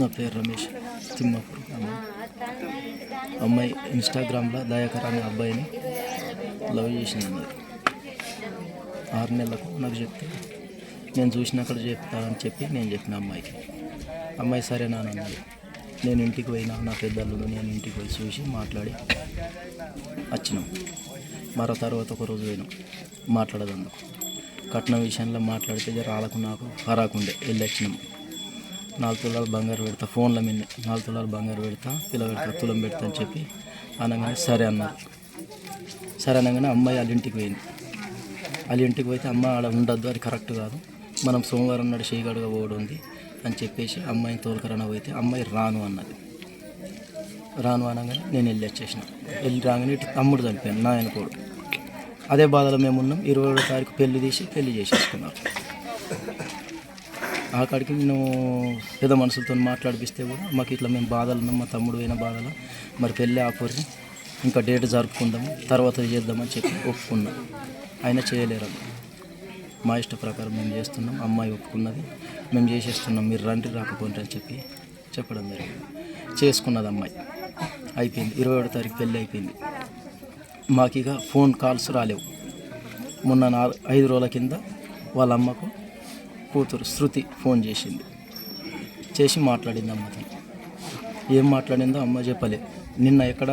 నా పేరు రమేష్, తిమ్మాపూర్. అమ్మాయి ఇన్స్టాగ్రామ్లో దయాకర్ అనే అబ్బాయిని లవ్ చేసింది. 6 నెలలకు నాకు చెప్తే నేను చూసినక్కడ చెప్తానని చెప్పి నేను చెప్పిన అమ్మాయికి. అమ్మాయి సరేనా అని అన్నది. నేను ఇంటికి పోయినా, నా పెద్దల్లుడు, నేను ఇంటికి పోయి చూసి మాట్లాడి వచ్చినాం. మరో తర్వాత ఒక రోజు పోయినాం మాట్లాడదందుకు. కట్నం విషయంలో మాట్లాడితే రాళ్ళకు నాకు హరాకుండే వెళ్ళి వచ్చినాం. 4 తులాలు బంగారు పెడతా, ఫోన్ల మీద 4 తులాలు బంగారు పెడతా, పిల్లగాడికి తులం పెడతా అని చెప్పి అనగానే సరే అన్నారు. సరే అనగానే అమ్మాయి వాళ్ళ ఇంటికి పోయింది. వాళ్ళ ఇంటికి పోతే అమ్మ ఆడ ఉండద్దు, అది కరెక్ట్ కాదు, మనం సోమవారం నాడు చేయగడుగా పోవడం ఉంది అని చెప్పేసి అమ్మాయిని తోలుకరణ పోతే అమ్మాయి రాను అన్నది. రాను అనగానే నేను వెళ్ళి వచ్చేసిన. వెళ్ళి రాగానే ఇటు తమ్ముడు చనిపోయాను, నా ఆయనకోడు. అదే బాధలో మేము ఉన్నాం. 21వ తారీఖు పెళ్లి చేసేసుకున్నారు. ఆకాడికి నేను పెద్ద మనుషులతో మాట్లాడిపిస్తే కూడా మాకు ఇట్లా మేము బాధలు ఉన్నాం, మా తమ్ముడు అయిన బాధలు, మరి పెళ్ళి ఆపరి ఇంకా డేట్ జరుపుకుందాము, తర్వాత చేద్దామని చెప్పి ఒప్పుకున్నాం. ఆయన చేయలేరు. మా ఇష్ట ప్రకారం మేము చేస్తున్నాం, అమ్మాయి ఒప్పుకున్నది, మేము చేసేస్తున్నాం, మీరు రండి రాకపోండి అని చెప్పి చెప్పడం జరిగింది. చేసుకున్నది అమ్మాయి. అయిపోయింది. 21వ తారీఖు పెళ్ళి అయిపోయింది. మాకు ఇక ఫోన్ కాల్స్ రాలేవు. మొన్న 5 రోజుల కింద వాళ్ళ అమ్మకు కూతురు శృతి ఫోన్ చేసి మాట్లాడింది అమ్మతో. ఏం మాట్లాడిందో అమ్మ చెప్పలేదు. నిన్న ఎక్కడ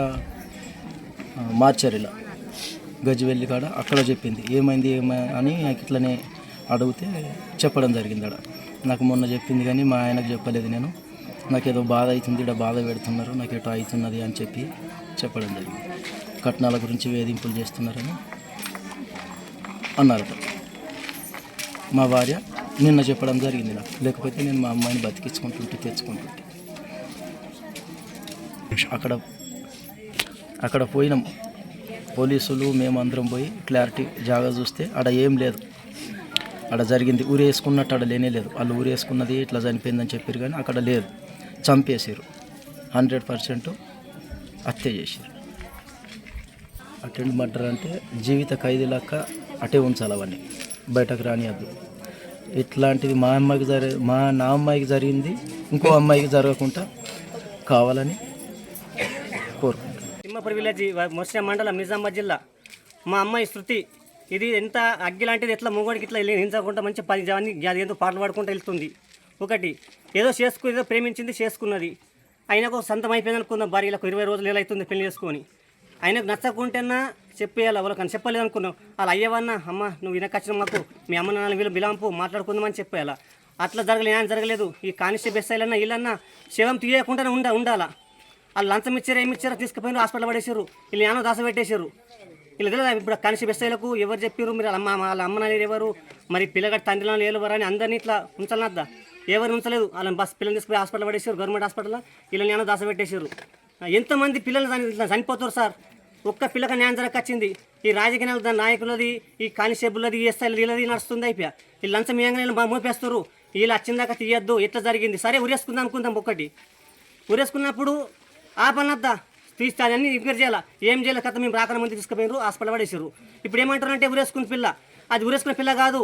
మార్చరిలా గజ్జివెల్లి కాడ అక్కడ చెప్పింది. ఏమైంది అని ఇట్లనే అడిగితే చెప్పడం జరిగింది. నాకు మొన్న చెప్పింది కానీ మా ఆయనకు చెప్పలేదు. నేను నాకేదో బాధ అవుతుంది, ఇక్కడ బాధ పెడుతున్నారు, నాకు ఎటో అవుతున్నది అని చెప్పి చెప్పడం జరిగింది. కట్నాల గురించి వేధింపులు చేస్తున్నారని అన్నారట. మా భార్య నిన్న చెప్పడం జరిగింది నాకు. లేకపోతే నేను మా అమ్మాయిని తెచ్చుకుంటుంటే అక్కడ పోయినాం. పోలీసులు మేము అందరం పోయి క్లారిటీ జాగా చూస్తే ఆడ ఏం లేదు. ఆడ జరిగింది ఊరేసుకున్నట్టు ఆడ లేనే లేదు. వాళ్ళు ఊరేసుకున్నది ఇట్లా చనిపోయిందని చెప్పారు కానీ అక్కడ లేదు. చంపేసారు. 100% హత్య చేశారు. అటెండ్ మర్డర్ అంటే జీవిత ఖైదీ లెక్క అటే ఉంచాలి, అవన్నీ బయటకు రానియద్దు. ఇట్లాంటిది నా అమ్మాయికి జరిగింది ఇంకో అమ్మాయికి జరగకుండా కావాలని కోరుకుంటాను. తిమ్మాపూర్ విలేజ్, మొర్షా మండలం, నిజామాబాద్ జిల్లా. మా అమ్మాయి శృతి ఇది ఎంత అగ్గి లాంటిది, ఎట్లా మూగోడికి ఇట్లా హింసకుండా మంచి 10 జవాన్ని ఏదో పాటలు పాడుకుంటూ వెళ్తుంది. ఒకటి ఏదో ప్రేమించింది, చేసుకున్నది. ఆయనకు సొంతం అయిపోయింది అనుకుందాం. భార్యలకు 20 రోజులు ఎలా అవుతుంది పెళ్లి చేసుకొని. ఆయనకు నచ్చకుంటేనా చెప్పేయాలి, వాళ్ళకని చెప్పలేదు అనుకున్నాం. వాళ్ళు అయ్యేవన్నా అమ్మ నువ్వు వినకొచ్చిన మాకు మీ అమ్మ నాన్న వీళ్ళు బిలాంపు మాట్లాడుకుందామని చెప్పేయాలా. అట్లా జరగలేదు. ఈ కానిస్టేబుల్ ఎస్ఐలన్నా వీళ్ళన్నా శవం తీయకుండానే ఉండాలా. వాళ్ళు లంచం ఇచ్చారు, ఏమి ఇచ్చారో తీసుకుపోయినారు, హాస్పిటల్ పడేసారు. వీళ్ళు ఏమో దాసపెట్టేశారు. వీళ్ళు తెలియదు ఇప్పుడు కానిస్టేబుల్ ఎస్ఐలకు ఎవరు చెప్పారు, మీరు వాళ్ళ అమ్మ నాన్న ఎవరు, మరి పిల్లగాడి తండ్రిలో ఎవరు అని అందరినీ ఇట్లా ఉంచాలన్నద్దా. ఎవరు ఉంచలేదు. వాళ్ళని పిల్లలు తీసుకుపోయి హాస్పిటల్ పడేసారు, గవర్నమెంట్ హాస్పిటల్లో. వీళ్ళని ఏమో దాసపెట్టేశారు. ఎంతమంది పిల్లలు ఇట్లా చనిపోతారు సార్. ఒక్క పిల్లగా న్యాయం జరగచ్చింది. ఈ రాజకీయ నాయకులది, ఈ కానిస్టేబుల్ది, ఈ ఎస్ఐలు వీళ్ళది నడుస్తుంది. అయిపోయా వీళ్ళు లంచం ఏంగానే మోపేస్తారు. వీళ్ళు వచ్చిందాక తీయద్దు, ఎట్లా జరిగింది సరే ఉరేసుకుందాం అనుకుందాం. ఒకటి ఉరేసుకున్నప్పుడు ఆపనద్దా తీస్తే అన్నీ ఎంక్వైరీ చేయాలా. ఏం చేయాలి కథ మేము రాకన మంది తీసుకుపోయినారు, హాస్పిటల్ పడేసారు. ఇప్పుడు ఏమంటారంటే ఉరేసుకున్న పిల్ల, అది ఉరేసుకున్న పిల్ల కాదు.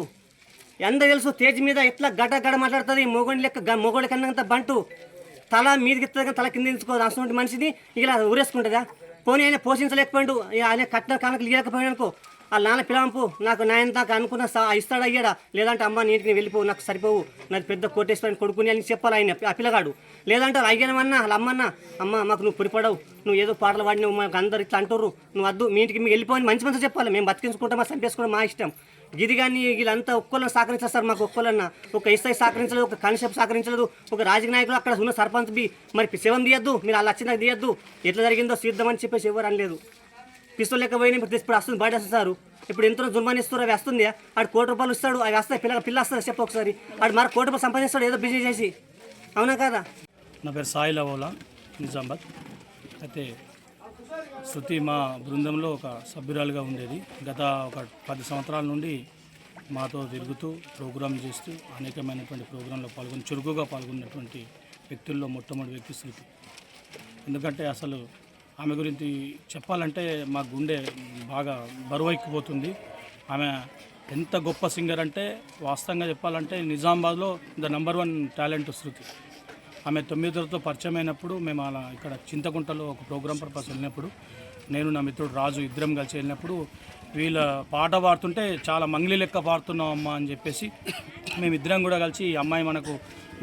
ఎంత తెలుసు తేజ్ మీద ఎట్లా గడ్డ మాట్లాడుతుంది. మొగోడి కన్నా బంటు తల మీదకి ఇస్తుంది కానీ తల కింద తీసుకోదు. అసలు మనిషిని ఇలా ఊరేసుకుంటుందా. పోనీ ఆయన పోషించలేకపోయాడు, ఆయన కట్న కానుకలు ఇవ్వకపోయాడు అనుకో. వాళ్ళ నాన్న పిలంపు నాకు నాయన దాకా అనుకున్న ఇస్తాడు అయ్యాడా, లేదంటే అమ్మ నీటిని వెళ్ళిపోవు, నాకు సరిపోవు, నాకు పెద్ద కోటేశ్వరిని కొడుకుని అని చెప్పాలి ఆయన ఆ పిల్లగాడు. లేదంటే అయ్యానమన్నా వాళ్ళ అమ్మన్నా అమ్మ మాకు నువ్వు పొడిపడవు, నువ్వు ఏదో పాటలు పాడినావు, మాకు అందరు ఇట్లా అంటారు, నువ్వు వద్దు మీ ఇంటికి మీకు వెళ్ళిపోయి మంచి చెప్పాలి. మేము బతికించుకుంటాం, మా చంపేసుకోవడం మా ఇష్టం. ఇది కానీ వీళ్ళంతా ఒక్కళ్ళని సహకరించారు సార్. మాకు ఒక్కళ్ళన్నా ఒక ఎస్ఐ సహకరించలేదు, ఒక కానిస్టేబుల్ సహకరించలేదు, ఒక రాజకీయ నాయకులు అక్కడ ఉన్న సర్పంచ్ మరి శవం తీయద్దు, మీరు అలా వచ్చినా తీయద్దు, ఎట్లా జరిగిందో చూద్దామని చెప్పేసి ఎవరు అనలేదు. పిస్తోల్ లెక్క పోయినా ఇప్పుడు వస్తుంది బయట వస్తారు. ఇప్పుడు ఎంతో జుర్మానిస్తారు, అవి వస్తుంది. ఆడు ₹1 ఇస్తాడు, అవి వస్తాయి. పిల్ల వస్తుంది చెప్పు ఒకసారి. ఆడు మరి ₹1 సంపాదిస్తాడు ఏదో బిజినెస్ చేసి. అవునా కదా. నా పేరు సాయి లవోలా, నిజామాబాద్. అయితే శృతి మా బృందంలో ఒక సభ్యురాలుగా ఉండేది. గత ఒక 10 సంవత్సరాల నుండి మాతో తిరుగుతూ ప్రోగ్రాం చేస్తూ అనేకమైనటువంటి ప్రోగ్రాంలో చురుకుగా పాల్గొన్నటువంటి వ్యక్తుల్లో మొట్టమొదటి వ్యక్తి శృతి. ఎందుకంటే అసలు ఆమె గురించి చెప్పాలంటే మా గుండె బాగా బరువెక్కిపోతుంది. ఆమె ఎంత గొప్ప సింగర్ అంటే వాస్తవంగా చెప్పాలంటే నిజామాబాద్లో ద నంబర్ 1 టాలెంట్ శృతి. ఆమె 9వ తరగతితో పరిచయం అయినప్పుడు మేము అలా ఇక్కడ చింతకుంటలో ఒక ప్రోగ్రామ్ పర్పస్ వెళ్ళినప్పుడు నేను నా మిత్రుడు రాజు ఇద్దరం కలిసి వెళ్ళినప్పుడు వీళ్ళ పాట పాడుతుంటే చాలా మంగ్లీ లెక్క పాడుతున్నాం అమ్మ అని చెప్పేసి మేమిద్దరం కూడా కలిసి ఈ అమ్మాయి మనకు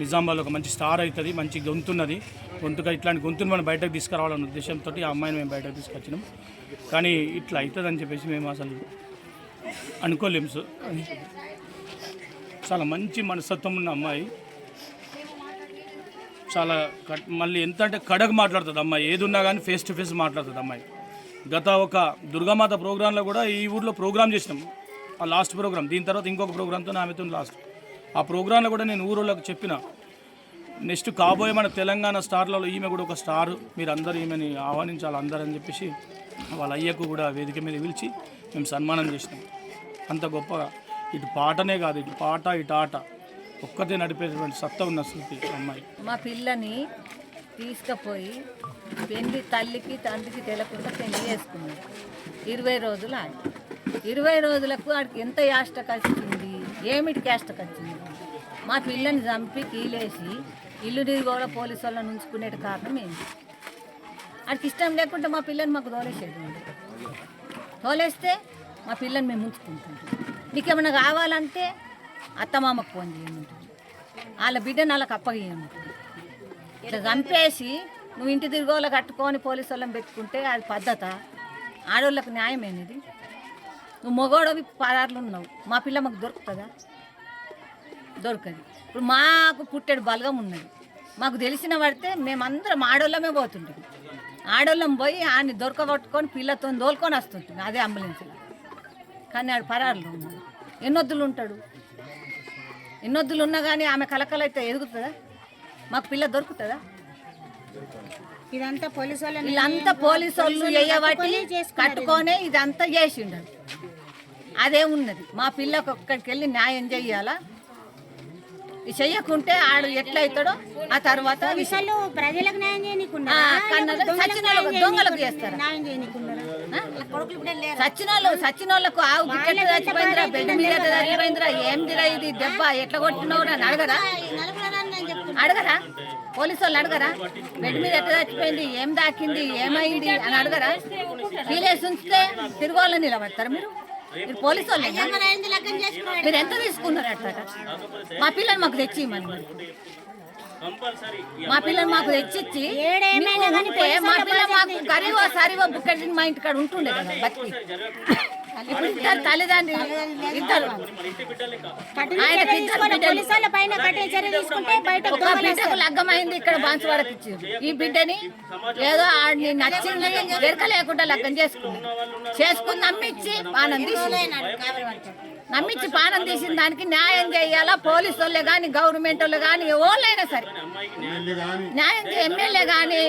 నిజామాబాద్లో ఒక మంచి స్టార్ అవుతుంది, మంచి గొంతున్నది, గొంతుగా ఇట్లాంటి గొంతును మనం బయటకు తీసుకురావాలన్న ఉద్దేశంతో ఆ అమ్మాయిని మేము బయటకు తీసుకొచ్చినాం. కానీ ఇట్లా అవుతుందని చెప్పేసి మేము అసలు అనుకోలేము సార్. చాలా మంచి మనస్తత్వం ఉన్న అమ్మాయి, చాలా మళ్ళీ ఎంత అంటే కడగ మాట్లాడుతుంది అమ్మాయి, ఏది ఉన్నా కానీ ఫేస్ టు ఫేస్ మాట్లాడుతుంది అమ్మాయి. గత ఒక దుర్గామాత ప్రోగ్రాంలో కూడా ఈ ఊర్లో ప్రోగ్రామ్ చేసినాం, ఆ లాస్ట్ ప్రోగ్రామ్. దీని తర్వాత ఇంకొక ప్రోగ్రామ్తో ఆమెతో లాస్ట్. ఆ ప్రోగ్రాంలో కూడా నేను ఊరోళ్ళకి చెప్పిన, నెక్స్ట్ కాబోయే మన తెలంగాణ స్టార్లలో ఈమె కూడా ఒక స్టార్, మీరు అందరూ ఈమెని ఆహ్వానించాలి అందరూ అని చెప్పేసి వాళ్ళ అయ్యకు కూడా వేదిక మీద పిలిచి మేము సన్మానం చేసినాం. అంత గొప్పగా ఇటు పాటనే కాదు, ఇటు పాట ఇటు ఆట ఒక్కటే నడిపేటువంటి సత్తా ఉన్న శృతి అమ్మాయి. మా పిల్లని తీసుకుపోయి పెళ్లి తల్లికి తండ్రికి తెలియకుండా పెళ్లి చేసుకున్నాడు. 20 రోజులు ఆడి 20 రోజులకు ఆడికి ఎంత యాష్టకు వచ్చింది, ఏమిటి యాష్టకు వచ్చింది. మా పిల్లని చంపి కీలేసి ఇల్లు తిరిగోడ పోలీసు వాళ్ళని ఉంచుకునేటి కారణం ఏంటి? ఆడికి ఇష్టం లేకుంటే మా పిల్లని మాకు తోలేసేది. తోలేస్తే మా పిల్లని మేము ఉంచుకుంటుంటాం. నీకేమైనా కావాలంటే అత్తమామకు ఫోన్ చేయమంటుంది, వాళ్ళ బిడ్డను వాళ్ళకి అప్పగేయమంటుంది. ఇట్లా చంపేసి నువ్వు ఇంటి తిరిగోళ్ళ కట్టుకొని పోలీసు వాళ్ళని పెట్టుకుంటే అది పద్ధత? ఆడవాళ్ళకు న్యాయమేనిది? నువ్వు మగోడవి పదార్లు ఉన్నావు, మా పిల్ల మాకు దొరుకుతుందా? దొరకదు. ఇప్పుడు మాకు పుట్టెడు బలగం ఉన్నది, మాకు తెలిసిన పడితే మేమందరం ఆడోళ్ళమే పోతుంటాం. ఆడోళ్ళం పోయి ఆడిని దొరకబట్టుకొని పిల్లతో దోలుకొని వస్తుంటుంది అదే అంబులెన్స్లో. కానీ ఆడు పరారులో ఉన్నాడు. ఎన్నొద్దులు ఉంటాడు, ఎన్నొద్దులు ఉన్నా కానీ ఆమె కలకలైతే ఎదుగుతుందా? మాకు పిల్ల దొరుకుతుందా? ఇదంతా పోలీసు వాళ్ళు వీళ్ళంతా పోలీసు వాళ్ళు వేయబట్టి కట్టుకొనే ఇదంతా చేసిండు. అదే ఉన్నది. మా పిల్లకు ఒక్కడికి వెళ్ళి న్యాయం చెయ్యాలా? ఇది చెయ్యకుంటే ఆడు ఎట్లయితాడో ఆ తర్వాత విషయాలు ప్రజలకు న్యాయం చేయనీకున్నారా? దొంగలకు చేస్తారా? న్యాయం చేయనీకున్నారా? సచ్చినోళ్ళకు ఆవు గిట్ట చచ్చిపోయిందిరా, బెడ్ మీద చచ్చిపోయిందిరా, ఏందిరా ఇది దెబ్బ ఎట్లా కొట్టినవురా అని అడగరా? పోలీసు వాళ్ళు అడగరా? బెడ్ మీద ఎట్లా చచ్చిపోయింది, ఏం దాకింది, ఏమైంది అని అడగరా? వీలేసి ఉంచితే తిరుగుళ్ళని నిలబడతారు మీరు? మీరు పోలీసు వాళ్ళు మీరు ఎంత తీసుకున్నారు అట్లా? మా పిల్లలు మాకు తెచ్చి మా పిల్లలు మాకు తెచ్చిచ్చి మా పిల్ల మాకు కరీవో సరివో బుక్కడి మా ఇంటి కాడ ఉంటుండే కదా బతికి. ఇప్పుడు ఇద్దరు తల్లిదండ్రులు, ఇద్దరు ఒక బిడ్డకు లగ్గమైంది, ఇక్కడ బాన్సువాడకి ఇచ్చారు. ఈ బిడ్డని ఏదో ఆడిని నచ్చింది ఎరక లేకుండా లగ్గం చేసుకుని నమ్మించి పానం తీసిన దానికి న్యాయం చేయాలా? పోలీసు వాళ్ళే కానీ గవర్నమెంట్ వాళ్ళు కానీ ఎవరైనా సరే న్యాయం ఎమ్మెల్యే కానీ